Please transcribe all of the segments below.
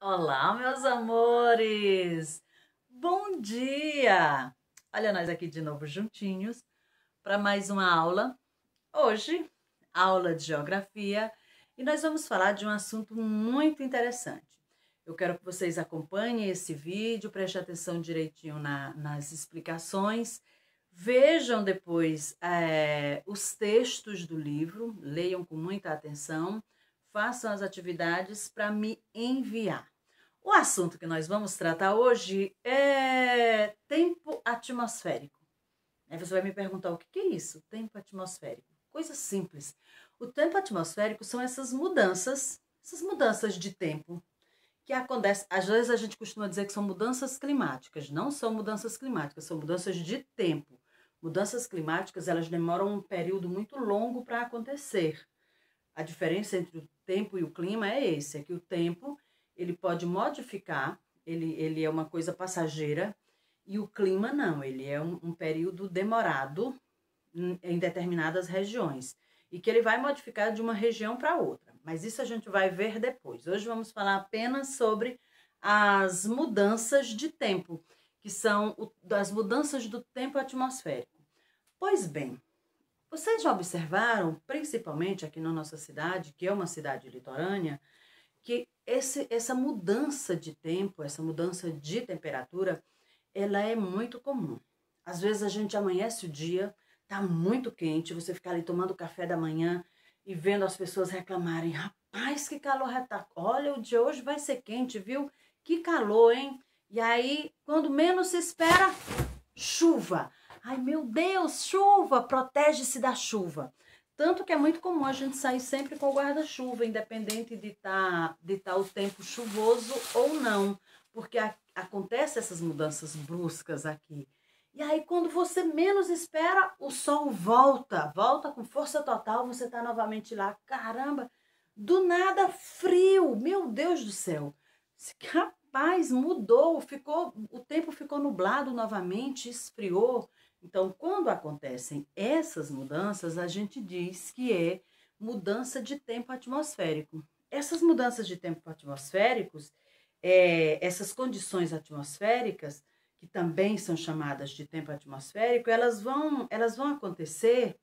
Olá, meus amores! Bom dia! Olha nós aqui de novo juntinhos para mais uma aula. Hoje, aula de geografia, e nós vamos falar de um assunto muito interessante. Eu quero que vocês acompanhem esse vídeo, prestem atenção direitinho nas explicações, vejam depois os textos do livro, leiam com muita atenção, façam as atividades para me enviar. O assunto que nós vamos tratar hoje é tempo atmosférico. Aí você vai me perguntar o que é isso, tempo atmosférico? Coisa simples. O tempo atmosférico são essas mudanças de tempo que acontecem. Às vezes a gente costuma dizer que são mudanças climáticas. Não são mudanças climáticas, são mudanças de tempo. Mudanças climáticas, elas demoram um período muito longo para acontecer. A diferença entre o tempo e o clima é esse, é que o tempo ele pode modificar, ele é uma coisa passageira, e o clima não, ele é um período demorado em determinadas regiões, e que ele vai modificar de uma região para outra. Mas isso a gente vai ver depois. Hoje vamos falar apenas sobre as mudanças de tempo, que são as mudanças do tempo atmosférico. Pois bem, vocês já observaram, principalmente aqui na nossa cidade, que é uma cidade litorânea, que essa mudança de tempo, essa mudança de temperatura, ela é muito comum. Às vezes a gente amanhece o dia, tá muito quente, você fica ali tomando café da manhã e vendo as pessoas reclamarem, rapaz, que calor tá. Olha, o dia hoje vai ser quente, viu? Que calor, hein? E aí, quando menos se espera, chuva. Ai, meu Deus, chuva, protege-se da chuva. Tanto que é muito comum a gente sair sempre com o guarda-chuva, independente de tá o tempo chuvoso ou não, porque acontecem essas mudanças bruscas aqui. E aí, quando você menos espera, o sol volta com força total, você tá novamente lá. Caramba, do nada frio, meu Deus do céu. Rapaz, mudou, o tempo ficou nublado novamente, esfriou. Então, quando acontecem essas mudanças, a gente diz que é mudança de tempo atmosférico. Essas mudanças de tempo atmosféricos, essas condições atmosféricas, que também são chamadas de tempo atmosférico, elas vão acontecer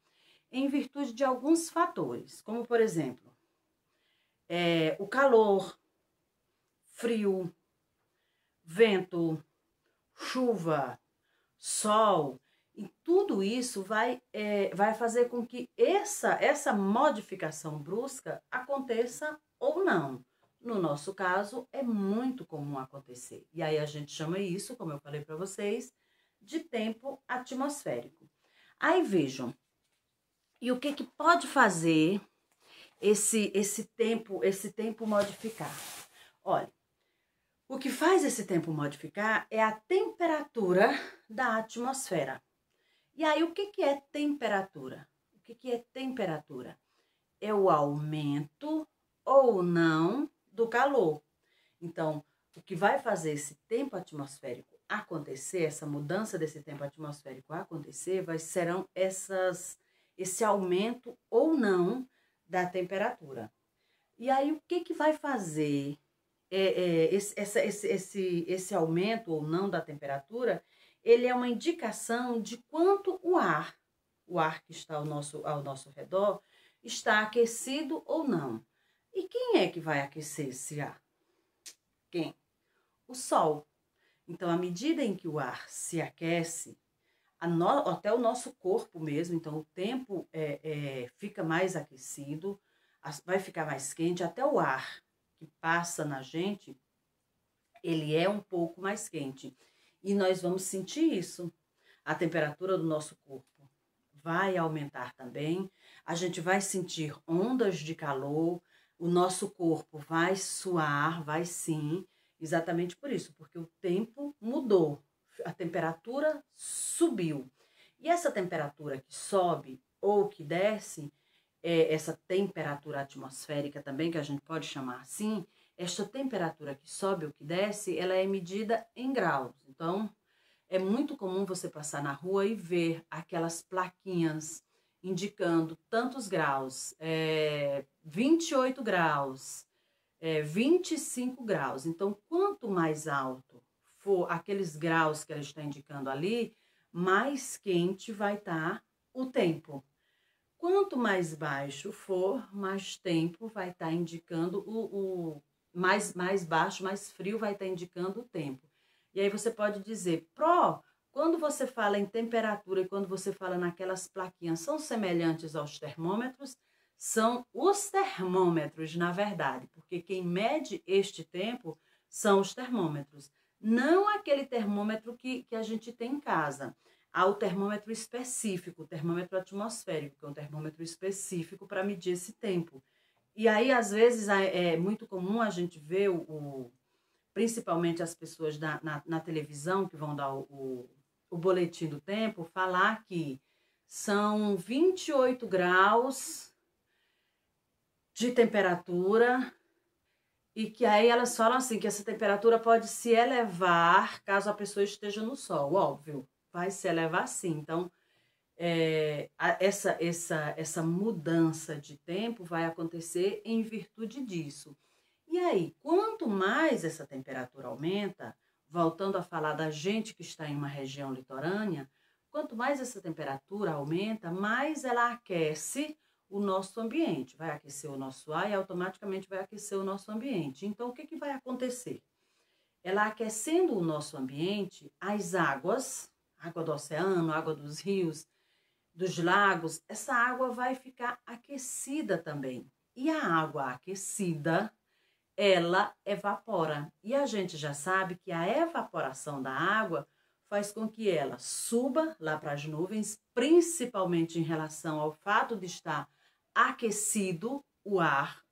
em virtude de alguns fatores, como, por exemplo, o calor, frio, vento, chuva, sol, e tudo isso vai fazer com que essa modificação brusca aconteça ou não. No nosso caso, é muito comum acontecer. E aí a gente chama isso, como eu falei para vocês, de tempo atmosférico. Aí vejam, e o que pode fazer esse tempo modificar? Olha, o que faz esse tempo modificar é a temperatura da atmosfera. E aí, o que é temperatura? O que é temperatura? É o aumento ou não do calor. Então, o que vai fazer esse tempo atmosférico acontecer, essa mudança desse tempo atmosférico acontecer, serão esse aumento ou não da temperatura. E aí, o que vai fazer esse aumento ou não da temperatura? Ele é uma indicação de quanto o ar que está ao nosso redor, está aquecido ou não. E quem é que vai aquecer esse ar? Quem? O sol. Então, à medida em que o ar se aquece, até o nosso corpo mesmo, então o tempo fica mais aquecido, vai ficar mais quente, até o ar que passa na gente, ele é um pouco mais quente. E nós vamos sentir isso. A temperatura do nosso corpo vai aumentar também. A gente vai sentir ondas de calor. O nosso corpo vai suar, vai sim. Exatamente por isso, porque o tempo mudou. A temperatura subiu. E essa temperatura que sobe ou que desce, essa temperatura atmosférica também, que a gente pode chamar assim, esta temperatura que sobe ou que desce, ela é medida em graus. Então, é muito comum você passar na rua e ver aquelas plaquinhas indicando tantos graus, 28 graus, 25 graus. Então, quanto mais alto for aqueles graus que ela está indicando ali, mais quente vai estar o tempo. Quanto mais baixo for, mais tempo vai estar indicando mais baixo, mais frio vai estar indicando o tempo. E aí você pode dizer, quando você fala em temperatura e quando você fala naquelas plaquinhas, são semelhantes aos termômetros? São os termômetros, na verdade, porque quem mede este tempo são os termômetros. Não aquele termômetro que a gente tem em casa. Há o termômetro específico, o termômetro atmosférico, que é um termômetro específico para medir esse tempo. E aí, às vezes, é muito comum a gente ver, principalmente as pessoas na televisão, que vão dar o boletim do tempo, falar que são 28 graus de temperatura e que aí elas falam assim, que essa temperatura pode se elevar caso a pessoa esteja no sol, óbvio. Vai se elevar sim. Então, essa mudança de tempo vai acontecer em virtude disso. E aí, quanto mais essa temperatura aumenta, voltando a falar da gente que está em uma região litorânea, quanto mais essa temperatura aumenta, mais ela aquece o nosso ambiente. Vai aquecer o nosso ar e automaticamente vai aquecer o nosso ambiente. Então, o que vai acontecer? Ela aquecendo o nosso ambiente, as águas, água do oceano, água dos rios, dos lagos, essa água vai ficar aquecida também. E a água aquecida, ela evapora. E a gente já sabe que a evaporação da água faz com que ela suba lá para as nuvens, principalmente em relação ao fato de estar aquecido o ar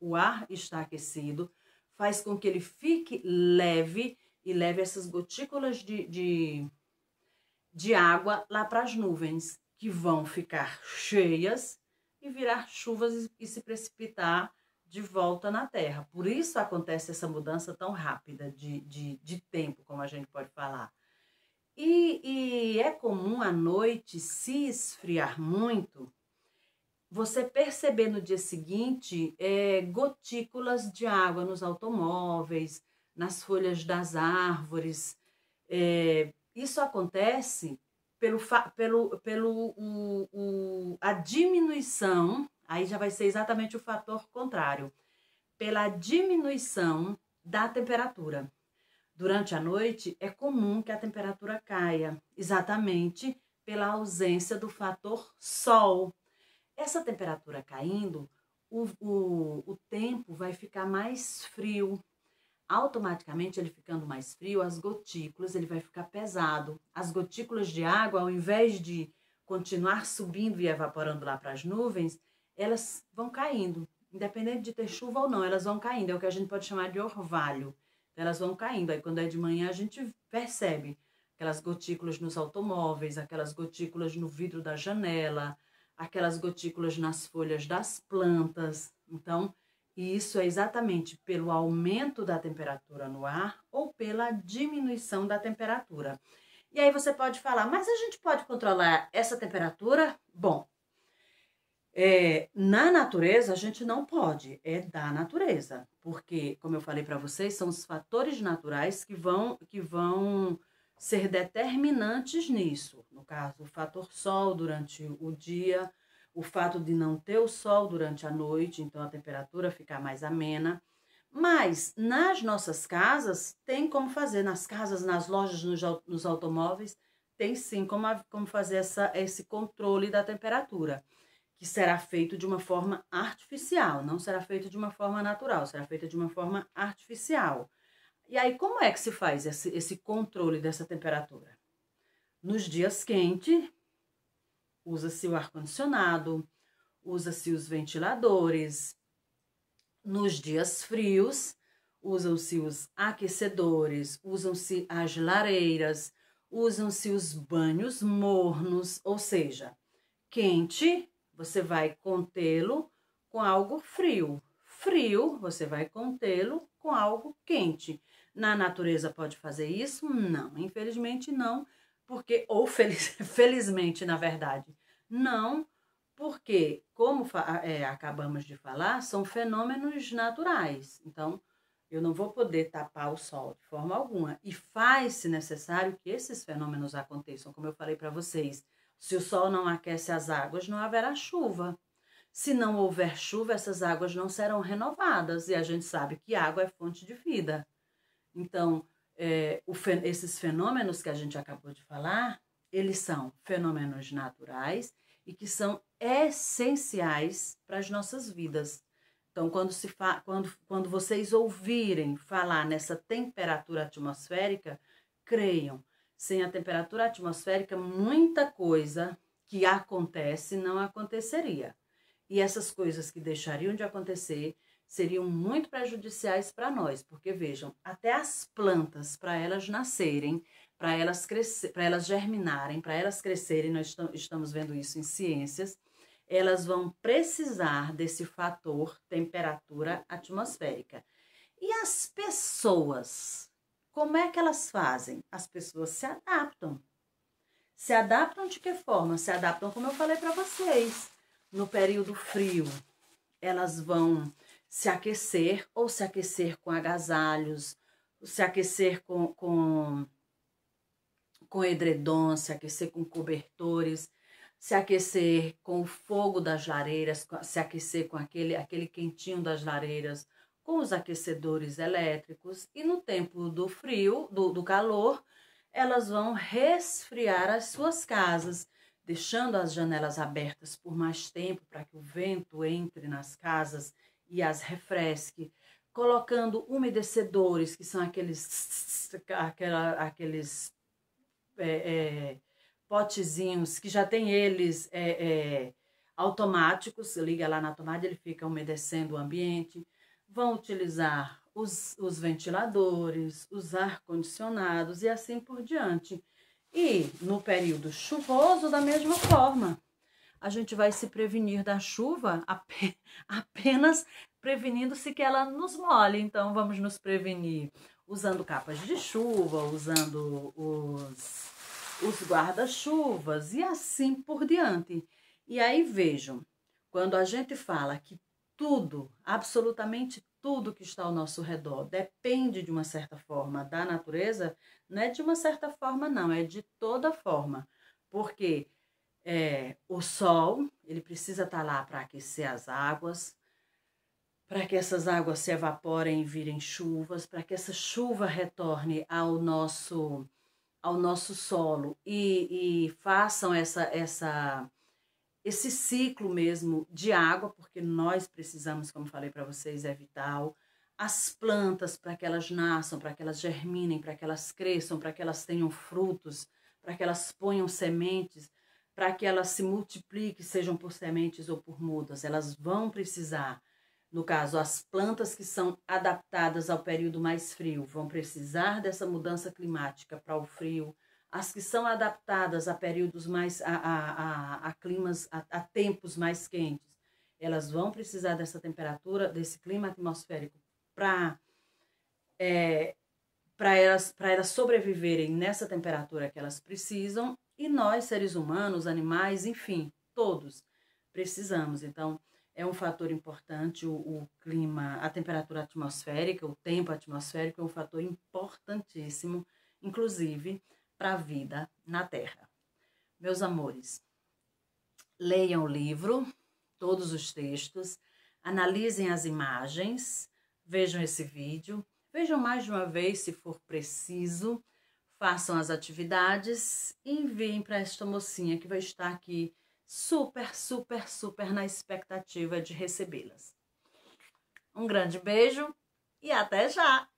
está aquecido, faz com que ele fique leve e leve essas gotículas de água lá para as nuvens, que vão ficar cheias e virar chuvas e se precipitar de volta na Terra. Por isso acontece essa mudança tão rápida de tempo, como a gente pode falar. E é comum à noite se esfriar muito, você perceber no dia seguinte gotículas de água nos automóveis, nas folhas das árvores. Isso acontece a diminuição, aí já vai ser exatamente o fator contrário, pela diminuição da temperatura. Durante a noite, é comum que a temperatura caia, exatamente pela ausência do fator sol. Essa temperatura caindo, o tempo vai ficar mais frio. Automaticamente, ele ficando mais frio, as gotículas, ele vai ficar pesado. As gotículas de água, ao invés de continuar subindo e evaporando lá para as nuvens, elas vão caindo. Independente de ter chuva ou não, elas vão caindo. É o que a gente pode chamar de orvalho. Elas vão caindo. Aí, quando é de manhã, a gente percebe aquelas gotículas nos automóveis, aquelas gotículas no vidro da janela, aquelas gotículas nas folhas das plantas. Então, isso é exatamente pelo aumento da temperatura no ar ou pela diminuição da temperatura. E aí você pode falar, mas a gente pode controlar essa temperatura? Bom, na natureza a gente não pode, é da natureza. Porque, como eu falei para vocês, são os fatores naturais que vão ser determinantes nisso. No caso, o fator sol durante o dia, o fato de não ter o sol durante a noite, então a temperatura ficar mais amena. Mas nas nossas casas, tem como fazer, nas casas, nas lojas, nos automóveis, tem sim como fazer esse controle da temperatura, que será feito de uma forma artificial, não será feito de uma forma natural, será feito de uma forma artificial. E aí, como é que se faz esse controle dessa temperatura? Nos dias quentes, usa-se o ar-condicionado, usa-se os ventiladores. Nos dias frios, usam-se os aquecedores, usam-se as lareiras, usam-se os banhos mornos, ou seja, quente, você vai contê-lo com algo frio. Frio, você vai contê-lo com algo quente. Na natureza pode fazer isso? Não, infelizmente não, porque, ou felizmente, na verdade, não, porque, como acabamos de falar, são fenômenos naturais. Então, Eu não vou poder tapar o sol de forma alguma. E faz-se necessário que esses fenômenos aconteçam, como eu falei para vocês. Se o sol não aquece as águas, não haverá chuva. Se não houver chuva, essas águas não serão renovadas. E a gente sabe que água é fonte de vida. Então, esses fenômenos que a gente acabou de falar, eles são fenômenos naturais e que são essenciais para as nossas vidas. Então, quando vocês ouvirem falar nessa temperatura atmosférica, creiam, sem a temperatura atmosférica, muita coisa que acontece não aconteceria. E essas coisas que deixariam de acontecer seriam muito prejudiciais para nós, porque vejam, até as plantas, para elas nascerem, para elas germinarem, para elas crescerem, nós estamos vendo isso em ciências, elas vão precisar desse fator temperatura atmosférica. E as pessoas, como é que elas fazem? As pessoas se adaptam. Se adaptam de que forma? Se adaptam, como eu falei para vocês, no período frio, elas vão se aquecer ou se aquecer com agasalhos, se aquecer com edredom, se aquecer com cobertores, se aquecer com o fogo das lareiras, se aquecer com aquele quentinho das lareiras, com os aquecedores elétricos. E no tempo do frio, do calor, elas vão resfriar as suas casas, deixando as janelas abertas por mais tempo para que o vento entre nas casas e as refresque, colocando umedecedores, que são aqueles potezinhos que já tem eles automáticos, liga lá na tomada, ele fica umedecendo o ambiente. Vão utilizar os ventiladores, os ar-condicionados e assim por diante. E no período chuvoso, da mesma forma, a gente vai se prevenir da chuva apenas prevenindo-se que ela nos molhe. Então, vamos nos prevenir usando capas de chuva, usando os guarda-chuvas e assim por diante. E aí, vejam, quando a gente fala que tudo, absolutamente tudo que está ao nosso redor depende de uma certa forma da natureza, não é de uma certa forma não, é de toda forma, porque o sol, ele precisa estar lá para aquecer as águas, para que essas águas se evaporem e virem chuvas, para que essa chuva retorne ao nosso solo e façam esse ciclo mesmo de água, porque nós precisamos, como falei para vocês, é vital. As plantas, para que elas nasçam, para que elas germinem, para que elas cresçam, para que elas tenham frutos, para que elas ponham sementes, para que elas se multipliquem, sejam por sementes ou por mudas. Elas vão precisar, no caso, as plantas que são adaptadas ao período mais frio, vão precisar dessa mudança climática para o frio. As que são adaptadas a períodos mais, a climas, a tempos mais quentes, elas vão precisar dessa temperatura, desse clima atmosférico para elas sobreviverem nessa temperatura que elas precisam. E nós, seres humanos, animais, enfim, todos precisamos. Então, é um fator importante o clima, a temperatura atmosférica, o tempo atmosférico é um fator importantíssimo, inclusive, para a vida na Terra. Meus amores, leiam o livro, todos os textos, analisem as imagens, vejam esse vídeo, vejam mais de uma vez se for preciso, façam as atividades e enviem para esta mocinha que vai estar aqui super, super, super na expectativa de recebê-las. Um grande beijo e até já!